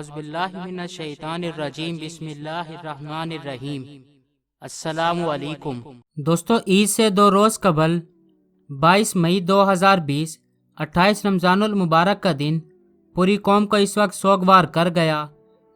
اعوذ باللہ من الشیطان الرجیم بسم اللہ الرحمن الرحیم۔ السلام علیکم دوستو، عید سے 2 روز قبل 22 مئی 2020 28 رمضان المبارک کا دن پوری قوم کو اس وقت سوگوار کر گیا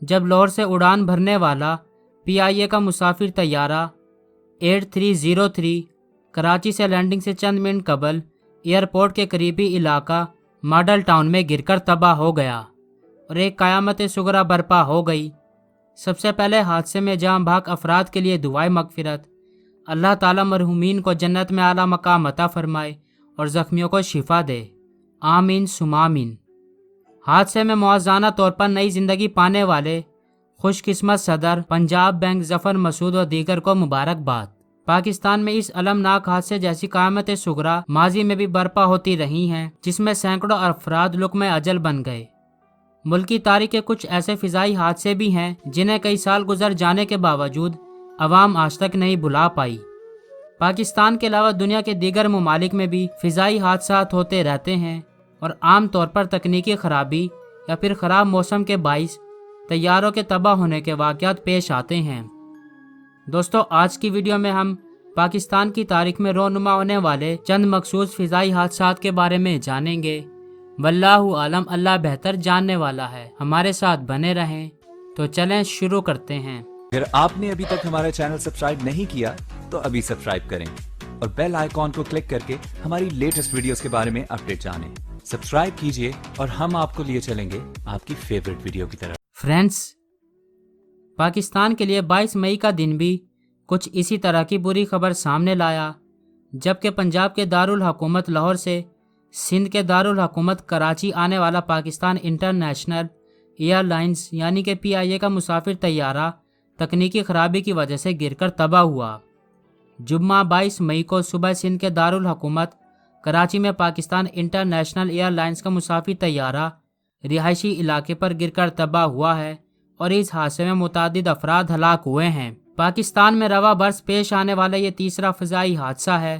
جب لاہور سے اڑان بھرنے والا PIA کا مسافر طیارہ 8303 کراچی سے لینڈنگ سے چند منٹ قبل ایئرپورٹ کے قریبی علاقہ ماڈل ٹاؤن میں گر کر تباہ ہو گیا اور ایک قیامت صغریٰ برپا ہو گئی۔ سب سے پہلے حادثے میں جاں بحق افراد کے لیے دعائے مغفرت، اللہ تعالیٰ مرحومین کو جنت میں اعلیٰ مقام عطا فرمائے اور زخمیوں کو شفا دے، آمین ثم آمین۔ حادثے میں موازانہ طور پر نئی زندگی پانے والے خوش قسمت صدر پنجاب بینک ظفر مسعود و دیگر کو مبارکباد۔ پاکستان میں اس المناک حادثے جیسی قیامت صغریٰ ماضی میں بھی برپا ہوتی رہی ہیں جس میں سینکڑوں افراد لقمہ اجل بن گئے۔ ملکی تاریخ کے کچھ ایسے فضائی حادثے بھی ہیں جنہیں کئی سال گزر جانے کے باوجود عوام آج تک نہیں بھلا پائی۔ پاکستان کے علاوہ دنیا کے دیگر ممالک میں بھی فضائی حادثات ہوتے رہتے ہیں اور عام طور پر تکنیکی خرابی یا پھر خراب موسم کے باعث طیاروں کے تباہ ہونے کے واقعات پیش آتے ہیں۔ دوستو، آج کی ویڈیو میں ہم پاکستان کی تاریخ میں رونما ہونے والے چند مخصوص فضائی حادثات کے بارے میں جانیں گے۔ واللہ عالم، اللہ بہتر جاننے والا ہے۔ ہمارے ساتھ بنے رہیں۔ تو چلیں شروع کرتے ہیں۔ اگر آپ نے ابھی تک ہمارا چینل سبسکرائب نہیں کیا تو ابھی سبسکرائب کریں اور بیل آئیکن کو کلک کر کے ہماری لیٹسٹ ویڈیوز کے بارے میں اپڈیٹ جانیں۔ سبسکرائب کیجئے اور ہم آپ کو لیے چلیں گے آپ کی فیورٹ ویڈیو کی طرف۔ فرینڈز، پاکستان کے لیے 22 مئی کا دن بھی کچھ اسی طرح کی بری خبر سامنے لایا، جبکہ پنجاب کے دارالحکومت لاہور سے سندھ کے دارالحکومت کراچی آنے والا پاکستان انٹرنیشنل ایئر لائنز یعنی کہ PIA کا مسافر طیارہ تکنیکی خرابی کی وجہ سے گر کر تباہ ہوا۔ جمعہ 22 مئی کو صبح سندھ کے دارالحکومت کراچی میں پاکستان انٹرنیشنل ایئر لائنز کا مسافر طیارہ رہائشی علاقے پر گر کر تباہ ہوا ہے اور اس حادثے میں متعدد افراد ہلاک ہوئے ہیں۔ پاکستان میں رواں برس پیش آنے والا یہ تیسرا فضائی حادثہ ہے۔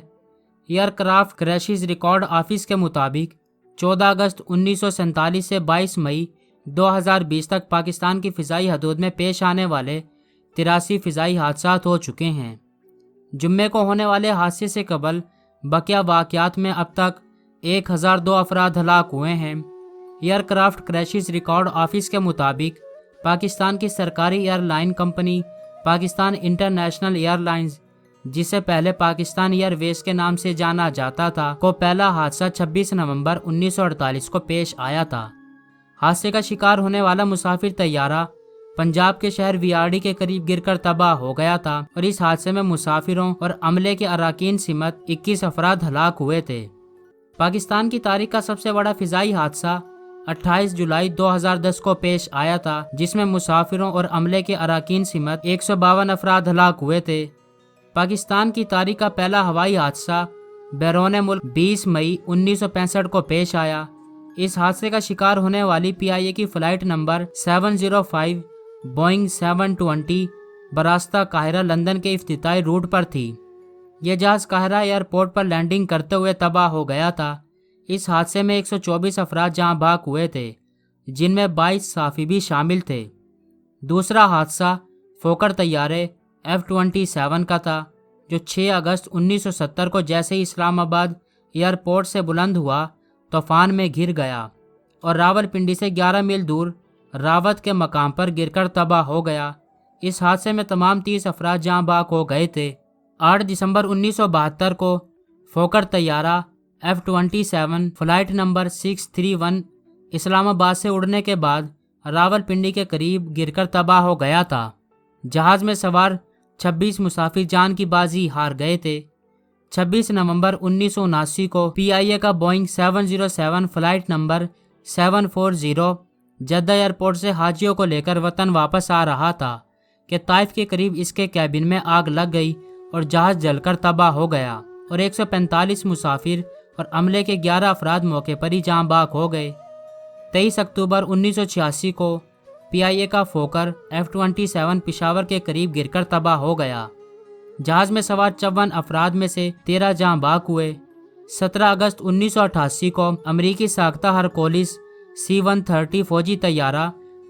Aircraft crashes record office کے مطابق 14 اگست 1947 سے 22 مئی 2020 تک پاکستان کی فضائی حدود میں پیش آنے والے 83 فضائی حادثات ہو چکے ہیں۔ جمعے کو ہونے والے حادثے سے قبل بقیہ واقعات میں اب تک 1002 افراد ہلاک ہوئے ہیں۔ Aircraft crashes record office کے مطابق پاکستان کی سرکاری airline company Pakistan international airlines, جسے پہلے پاکستان ایئر ویز کے نام سے جانا جاتا تھا، کو پہلا حادثہ 26 نومبر 1948 کو پیش آیا تھا۔ حادثے کا شکار ہونے والا مسافر طیارہ پنجاب کے شہر ویاڑی کے قریب گر کر تباہ ہو گیا تھا اور اس حادثے میں مسافروں اور عملے کے اراکین سمیت 21 افراد ہلاک ہوئے تھے۔ پاکستان کی تاریخ کا سب سے بڑا فضائی حادثہ 28 جولائی 2010 کو پیش آیا تھا، جس میں مسافروں اور عملے کے اراکین سمیت 152 افراد ہلاک ہوئے تھے۔ پاکستان کی تاریخ کا پہلا ہوائی حادثہ بیرون ملک 20 مئی 1965 کو پیش آیا۔ اس حادثے کا شکار ہونے والی PIA کی فلائٹ نمبر 705 بوئنگ 720 براستہ قاہرہ لندن کے افتتاحی روٹ پر تھی۔ یہ جہاز قاہرہ ایئرپورٹ پر لینڈنگ کرتے ہوئے تباہ ہو گیا تھا۔ اس حادثے میں 124 افراد جاں بحق ہوئے تھے، جن میں 22 صحافی بھی شامل تھے۔ دوسرا حادثہ فوکر طیارے F-27 کا تھا، جو 6 اگست 1970 کو جیسے ہی اسلام آباد ایئرپورٹ سے بلند ہوا طوفان میں گر گیا اور راول پنڈی سے 11 میل دور راوت کے مقام پر گر کر تباہ ہو گیا۔ اس حادثے میں تمام 30 افراد جاں بحق ہو گئے تھے۔ 8 دسمبر 1972 کو فوکر طیارہ F-27 فلائٹ نمبر 631 اسلام آباد سے اڑنے کے بعد راول پنڈی کے قریب گر کر تباہ ہو گیا تھا۔ جہاز میں سوار 26 مسافر جان کی بازی ہار گئے تھے۔ 26 نومبر 1979 کو PIA کا Boeing 707 flight number 740 Jeddah airport سے حاجیوں کو لے کر وطن واپس آ رہا تھا کہ طائف کے قریب اس کے کیبن میں آگ لگ گئی اور جہاز جل کر تباہ ہو گیا اور 145 مسافر اور عملے کے 11 افراد موقع پر ہی جاں بحق ہو گئے۔ 23 اکتوبر 1986 کو PIA کا فوکر F-27 پشاور کے قریب گر کر تباہ ہو گیا۔ جہاز میں سوار 54 افراد میں سے 13 جاں بحق ہوئے۔ 17 اگست 1988 کو امریکی ساختہ ہرکولس C-130 فوجی طیارہ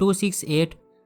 268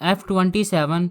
F-27